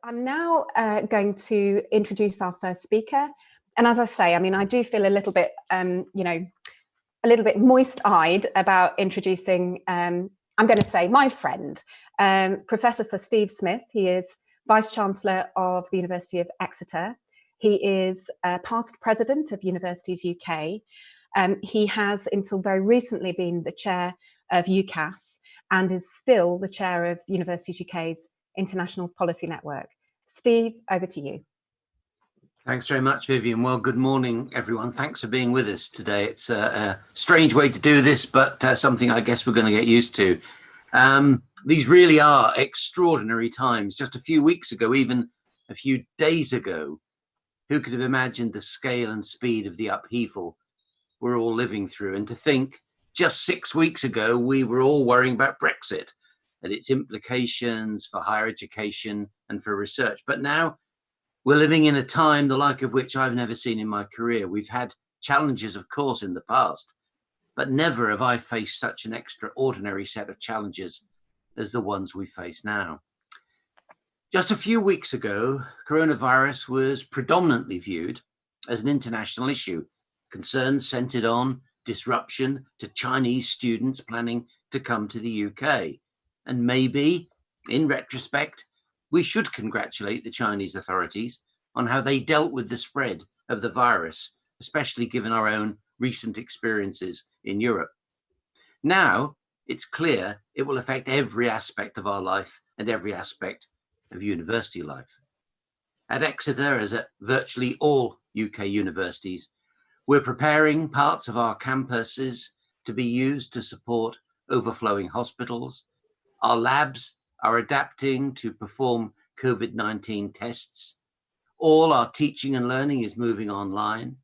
I'm now going to introduce our first speaker. And as I say, I do feel a little bit, a little bit moist-eyed about introducing, I'm going to say, my friend, Professor Sir Steve Smith. He is Vice-Chancellor of the University of Exeter. He is past president of Universities UK. He has, until very recently, been the chair of UCAS and is still the chair of Universities UK's International Policy Network. Steve, over to you. Thanks very much, Vivian. Well, good morning, everyone. Thanks for being with us today. It's a strange way to do this, but something I guess we're going to get used to. These really are extraordinary times. Just a few weeks ago, even a few days ago, who could have imagined the scale and speed of the upheaval we're all living through? And to think, just 6 weeks ago, we were all worrying about Brexit and its implications for higher education and for research. But now we're living in a time the like of which I've never seen in my career. We've had challenges, of course, in the past, but never have I faced such an extraordinary set of challenges as the ones we face now. Just a few weeks ago, coronavirus was predominantly viewed as an international issue, concerns centered on disruption to Chinese students planning to come to the UK. And maybe, in retrospect, we should congratulate the Chinese authorities on how they dealt with the spread of the virus, especially given our own recent experiences in Europe. Now, it's clear it will affect every aspect of our life and every aspect of university life. At Exeter, as at virtually all UK universities, we're preparing parts of our campuses to be used to support overflowing hospitals. Our labs are adapting to perform COVID-19 tests. All our teaching and learning is moving online.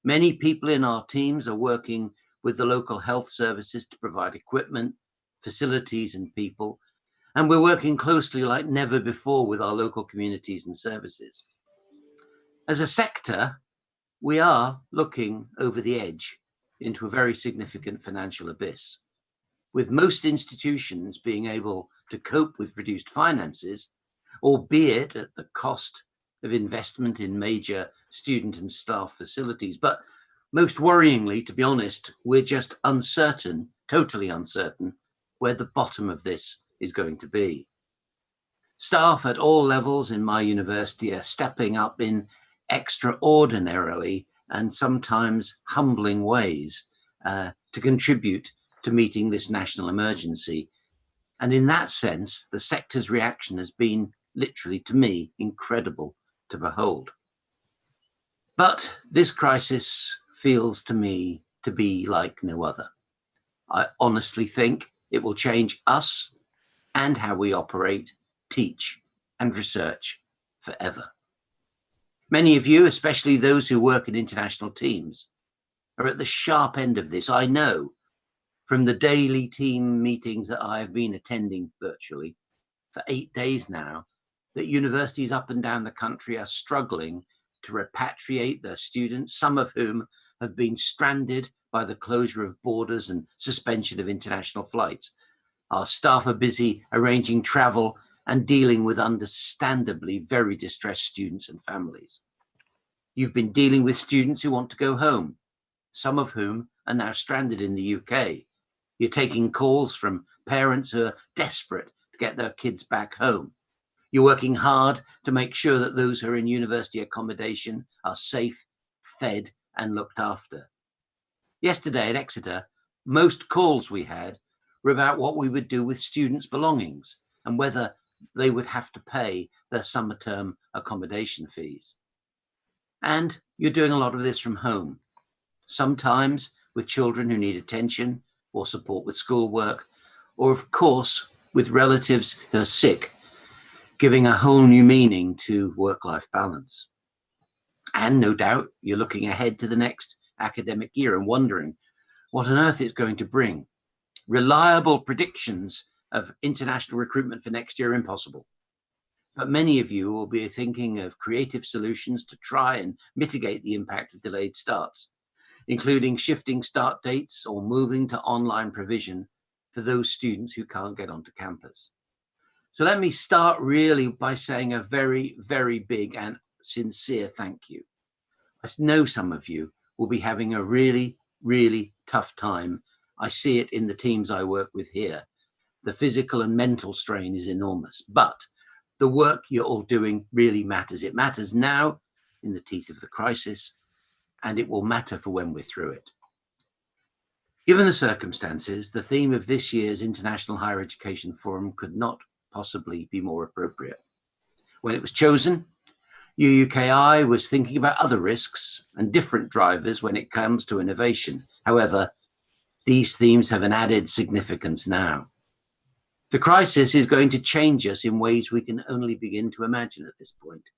Many people in our teams are working with the local health services to provide equipment, facilities, and people. And we're working closely like never before with our local communities and services. As a sector, we are looking over the edge into a very significant financial abyss. With most institutions being able to cope with reduced finances, albeit at the cost of investment in major student and staff facilities. But most worryingly, to be honest, we're just uncertain, totally uncertain, where the bottom of this is going to be. Staff at all levels in my university are stepping up in extraordinarily and sometimes humbling ways to contribute to meeting this national emergency. And in that sense, the sector's reaction has been literally, to me, incredible to behold. But this crisis feels to me to be like no other. I honestly think it will change us and how we operate, teach, and research forever. Many of you, especially those who work in international teams, are at the sharp end of this. I know from the daily team meetings that I've been attending virtually for 8 days now, that universities up and down the country are struggling to repatriate their students, some of whom have been stranded by the closure of borders and suspension of international flights. Our staff are busy arranging travel and dealing with understandably very distressed students and families. You've been dealing with students who want to go home, some of whom are now stranded in the UK. You're taking calls from parents who are desperate to get their kids back home. You're working hard to make sure that those who are in university accommodation are safe, fed, and looked after. Yesterday at Exeter, most calls we had were about what we would do with students' belongings and whether they would have to pay their summer term accommodation fees. And you're doing a lot of this from home, sometimes with children who need attention or support with schoolwork, or of course, with relatives who are sick, giving a whole new meaning to work-life balance. And no doubt you're looking ahead to the next academic year and wondering what on earth it's going to bring. Reliable predictions of international recruitment for next year are impossible. But many of you will be thinking of creative solutions to try and mitigate the impact of delayed starts, including shifting start dates or moving to online provision for those students who can't get onto campus. So let me start really by saying a very, very big and sincere thank you. I know some of you will be having a really, really tough time. I see it in the teams I work with here. The physical and mental strain is enormous, but the work you're all doing really matters. It matters now in the teeth of the crisis, and it will matter for when we're through it. Given the circumstances, the theme of this year's International Higher Education Forum could not possibly be more appropriate. When it was chosen, UUKI was thinking about other risks and different drivers when it comes to innovation. However, these themes have an added significance now. The crisis is going to change us in ways we can only begin to imagine at this point.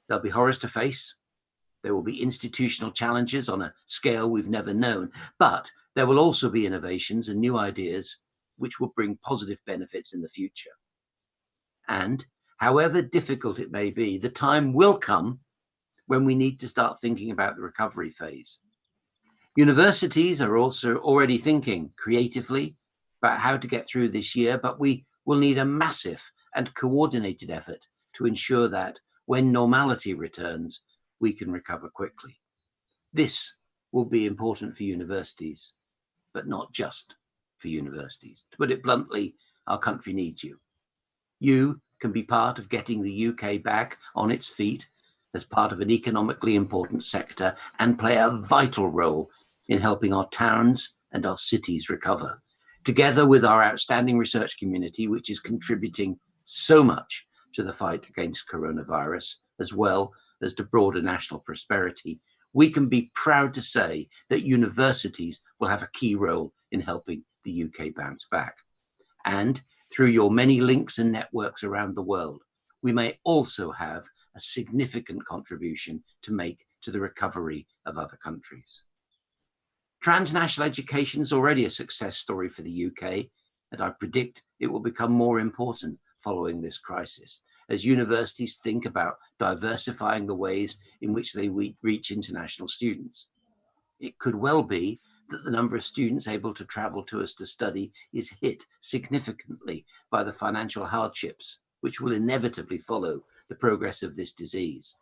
There'll be horrors to face. There will be institutional challenges on a scale we've never known, but there will also be innovations and new ideas which will bring positive benefits in the future. And however difficult it may be, the time will come when we need to start thinking about the recovery phase. Universities are also already thinking creatively about how to get through this year, but we will need a massive and coordinated effort to ensure that when normality returns, we can recover quickly. This will be important for universities, but not just for universities. To put it bluntly, our country needs you. You can be part of getting the UK back on its feet as part of an economically important sector and play a vital role in helping our towns and our cities recover, together with our outstanding research community, which is contributing so much to the fight against coronavirus, as well as to broader national prosperity. We can be proud to say that universities will have a key role in helping the UK bounce back. And through your many links and networks around the world, we may also have a significant contribution to make to the recovery of other countries. Transnational education is already a success story for the UK, and I predict it will become more important following this crisis, as universities think about diversifying the ways in which they reach international students. It could well be that the number of students able to travel to us to study is hit significantly by the financial hardships, which will inevitably follow the progress of this disease.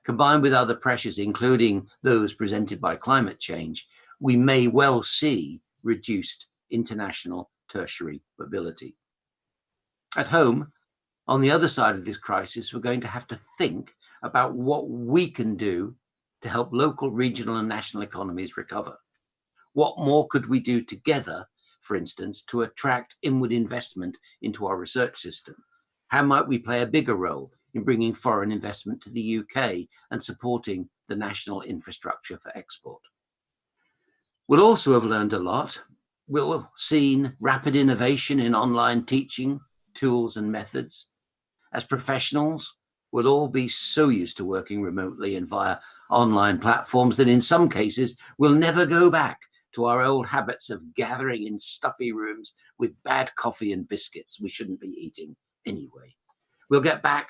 Combined with other pressures, including those presented by climate change, we may well see reduced international tertiary mobility. At home, on the other side of this crisis, we're going to have to think about what we can do to help local, regional, and national economies recover. What more could we do together, for instance, to attract inward investment into our research system? How might we play a bigger role in bringing foreign investment to the UK and supporting the national infrastructure for export? We'll also have learned a lot. We'll have seen rapid innovation in online teaching, tools and methods. As professionals, we'll all be so used to working remotely and via online platforms that in some cases, we'll never go back to our old habits of gathering in stuffy rooms with bad coffee and biscuits we shouldn't be eating anyway. We'll get back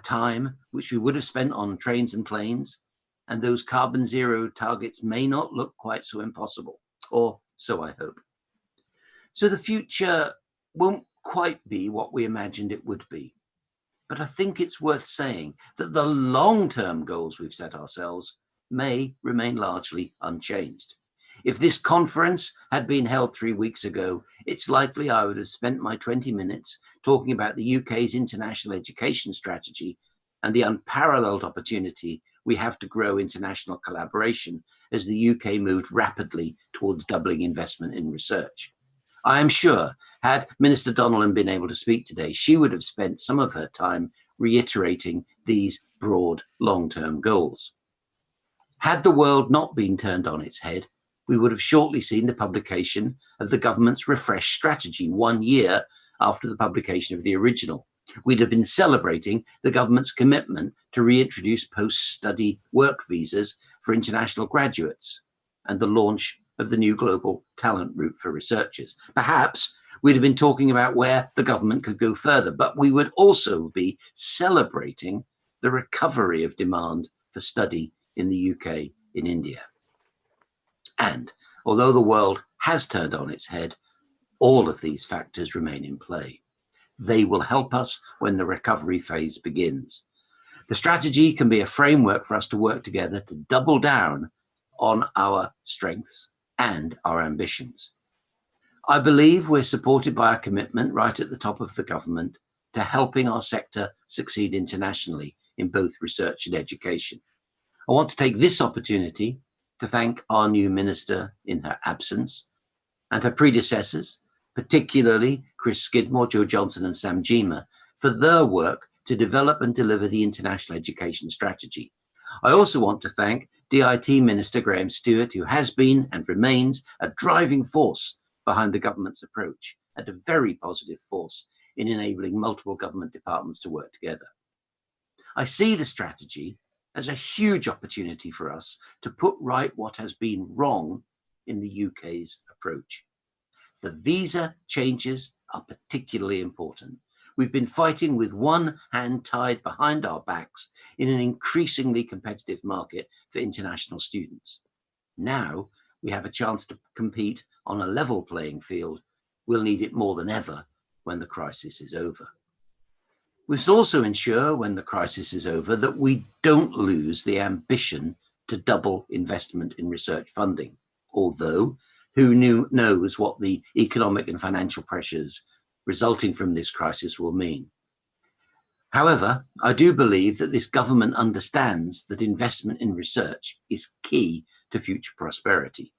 time which we would have spent on trains and planes, and those carbon zero targets may not look quite so impossible, or so I hope. So the future won't quite be what we imagined it would be. But I think it's worth saying that the long-term goals we've set ourselves may remain largely unchanged. If this conference had been held 3 weeks ago, it's likely I would have spent my 20 minutes talking about the UK's international education strategy and the unparalleled opportunity we have to grow international collaboration as the UK moved rapidly towards doubling investment in research. I am sure, had Minister Donnellan been able to speak today, she would have spent some of her time reiterating these broad long-term goals. Had the world not been turned on its head, we would have shortly seen the publication of the government's refreshed strategy 1 year after the publication of the original. We'd have been celebrating the government's commitment to reintroduce post-study work visas for international graduates and the launch of the new global talent route for researchers. Perhaps we'd have been talking about where the government could go further, but we would also be celebrating the recovery of demand for study in the UK in India. And although the world has turned on its head, all of these factors remain in play. They will help us when the recovery phase begins. The strategy can be a framework for us to work together to double down on our strengths and our ambitions. I believe we're supported by a commitment right at the top of the government to helping our sector succeed internationally in both research and education. I want to take this opportunity to thank our new minister in her absence and her predecessors, particularly Chris Skidmore, Joe Johnson and Sam Gema, for their work to develop and deliver the international education strategy. I also want to thank DIT Minister Graham Stewart, who has been and remains a driving force behind the government's approach and a very positive force in enabling multiple government departments to work together. I see the strategy as a huge opportunity for us to put right what has been wrong in the UK's approach. The visa changes are particularly important. We've been fighting with one hand tied behind our backs in an increasingly competitive market for international students. Now we have a chance to compete on a level playing field. We'll need it more than ever when the crisis is over. We must also ensure when the crisis is over that we don't lose the ambition to double investment in research funding, although who knows what the economic and financial pressures resulting from this crisis will mean. However, I do believe that this government understands that investment in research is key to future prosperity.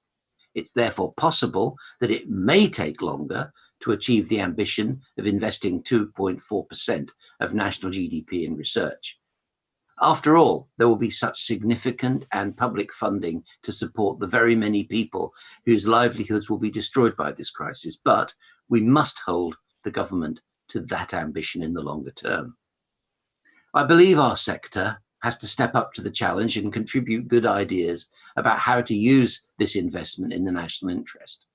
It's therefore possible that it may take longer to achieve the ambition of investing 2.4% of national GDP in research. After all, there will be such significant and public funding to support the very many people whose livelihoods will be destroyed by this crisis, but we must hold the government to that ambition in the longer term. I believe our sector has to step up to the challenge and contribute good ideas about how to use this investment in the national interest.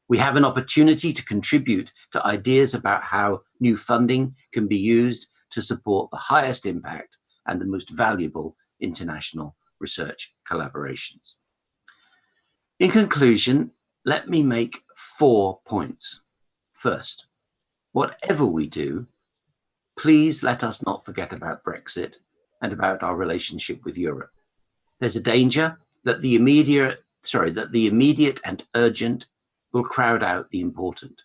We have an opportunity to contribute to ideas about how new funding can be used to support the highest impact and the most valuable international research collaborations. In conclusion, let me make 4 points. First, whatever we do, please let us not forget about Brexit and about our relationship with Europe. There's a danger that the immediate and urgent will crowd out the important,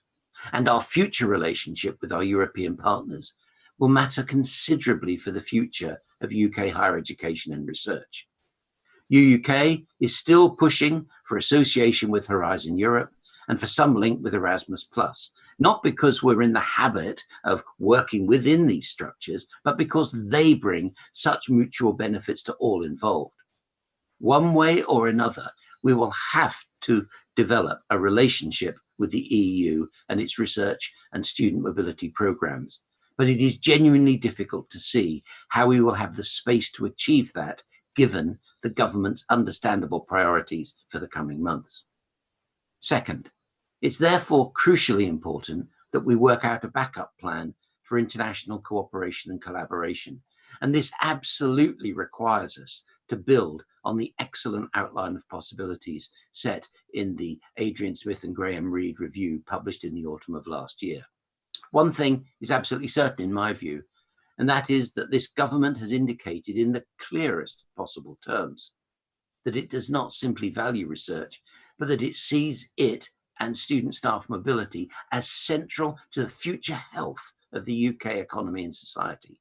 and our future relationship with our European partners will matter considerably for the future of UK higher education and research. UUK is still pushing for association with Horizon Europe and for some link with Erasmus+, not because we're in the habit of working within these structures, but because they bring such mutual benefits to all involved. One way or another, we will have to develop a relationship with the EU and its research and student mobility programs. But it is genuinely difficult to see how we will have the space to achieve that, given the government's understandable priorities for the coming months. Second, it's therefore crucially important that we work out a backup plan for international cooperation and collaboration. And this absolutely requires us to build on the excellent outline of possibilities set in the Adrian Smith and Graham Reed review published in the autumn of last year. One thing is absolutely certain in my view, and that is that this government has indicated in the clearest possible terms that it does not simply value research, but that it sees it and student staff mobility as central to the future health of the UK economy and society.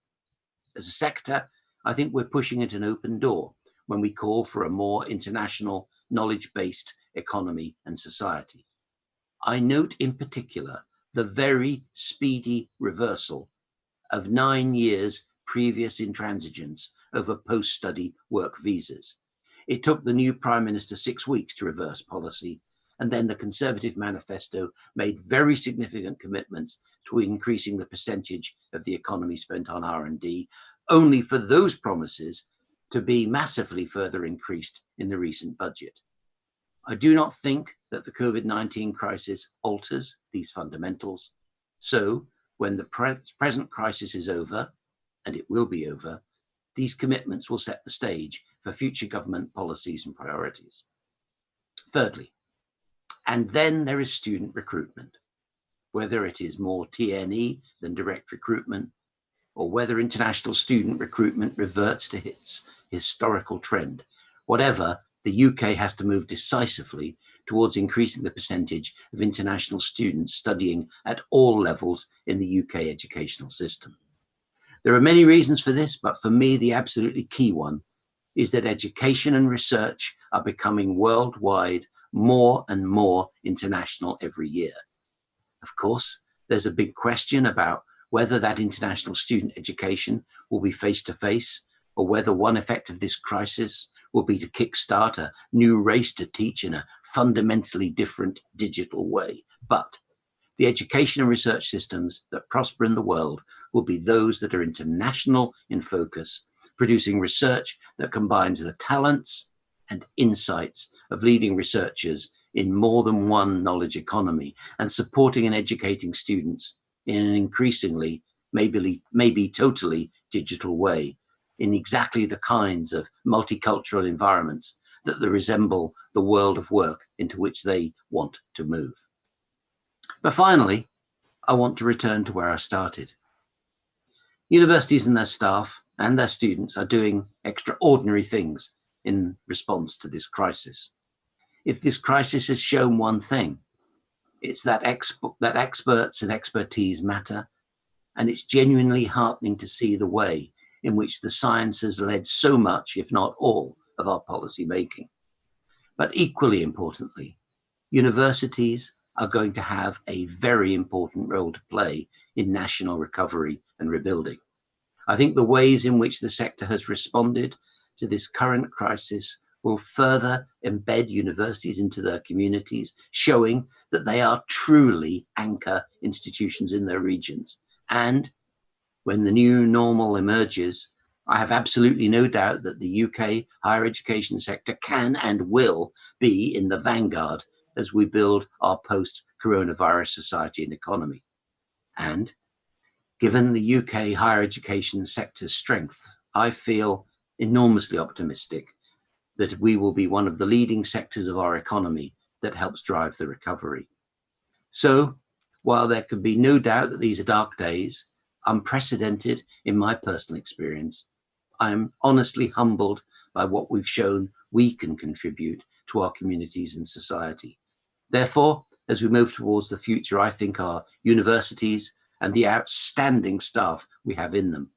As a sector, I think we're pushing at an open door when we call for a more international, knowledge-based economy and society. I note in particular the very speedy reversal of 9 years previous intransigence over post-study work visas. It took the new Prime Minister 6 weeks to reverse policy, and then the Conservative manifesto made very significant commitments to increasing the percentage of the economy spent on R&D, only for those promises to be massively further increased in the recent budget. I do not think that the COVID-19 crisis alters these fundamentals. So when the present crisis is over, and it will be over, these commitments will set the stage for future government policies and priorities. Thirdly, and then there is student recruitment. whether it is more TNE than direct recruitment, or whether international student recruitment reverts to its historical trend. Whatever, the UK has to move decisively towards increasing the percentage of international students studying at all levels in the UK educational system. There are many reasons for this, but for me, the absolutely key one is that education and research are becoming worldwide, more and more international every year. Of course, there's a big question about whether that international student education will be face-to-face, or whether one effect of this crisis will be to kickstart a new race to teach in a fundamentally different digital way. But the education and research systems that prosper in the world will be those that are international in focus, producing research that combines the talents and insights of leading researchers in more than one knowledge economy, and supporting and educating students in an increasingly, maybe totally digital way, in exactly the kinds of multicultural environments that resemble the world of work into which they want to move. But finally, I want to return to where I started. Universities and their staff and their students are doing extraordinary things in response to this crisis. If this crisis has shown one thing, it's that experts and expertise matter, and it's genuinely heartening to see the way in which the science has led so much, if not all, of our policy making. But equally importantly, universities are going to have a very important role to play in national recovery and rebuilding. I think the ways in which the sector has responded to this current crisis will further embed universities into their communities, showing that they are truly anchor institutions in their regions. And when the new normal emerges, I have absolutely no doubt that the UK higher education sector can and will be in the vanguard as we build our post-coronavirus society and economy. And given the UK higher education sector's strength, I feel enormously optimistic that we will be one of the leading sectors of our economy that helps drive the recovery. So, while there can be no doubt that these are dark days, unprecedented in my personal experience, I am honestly humbled by what we've shown we can contribute to our communities and society. Therefore, as we move towards the future, I think our universities and the outstanding staff we have in them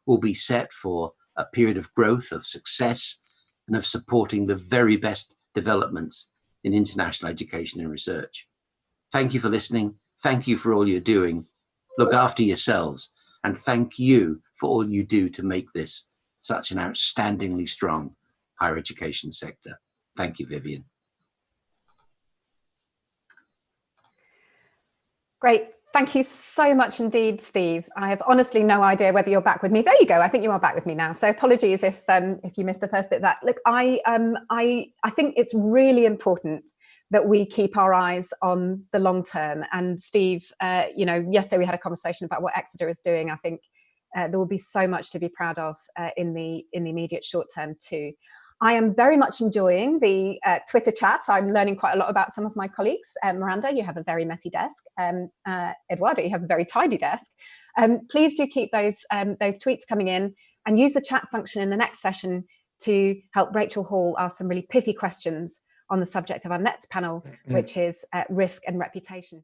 will be set for a period of growth, of success, and of supporting the very best developments in international education and research. Thank you for listening. Thank you for all you're doing. Look after yourselves, and thank you for all you do to make this such an outstandingly strong higher education sector. Thank you, Vivian. Great. Thank you so much indeed, Steve. I have honestly no idea whether you're back with me. There you go. I think you are back with me now. So apologies if you missed the first bit of that. Look, I think it's really important that we keep our eyes on the long term. And Steve, yesterday we had a conversation about what Exeter is doing. I think there will be so much to be proud of in the immediate short term too. I am very much enjoying the Twitter chat. I'm learning quite a lot about some of my colleagues. Miranda, you have a very messy desk. Eduardo, you have a very tidy desk. Please do keep those tweets coming in, and use the chat function in the next session to help Rachel Hall ask some really pithy questions on the subject of our next panel, which is risk and reputation.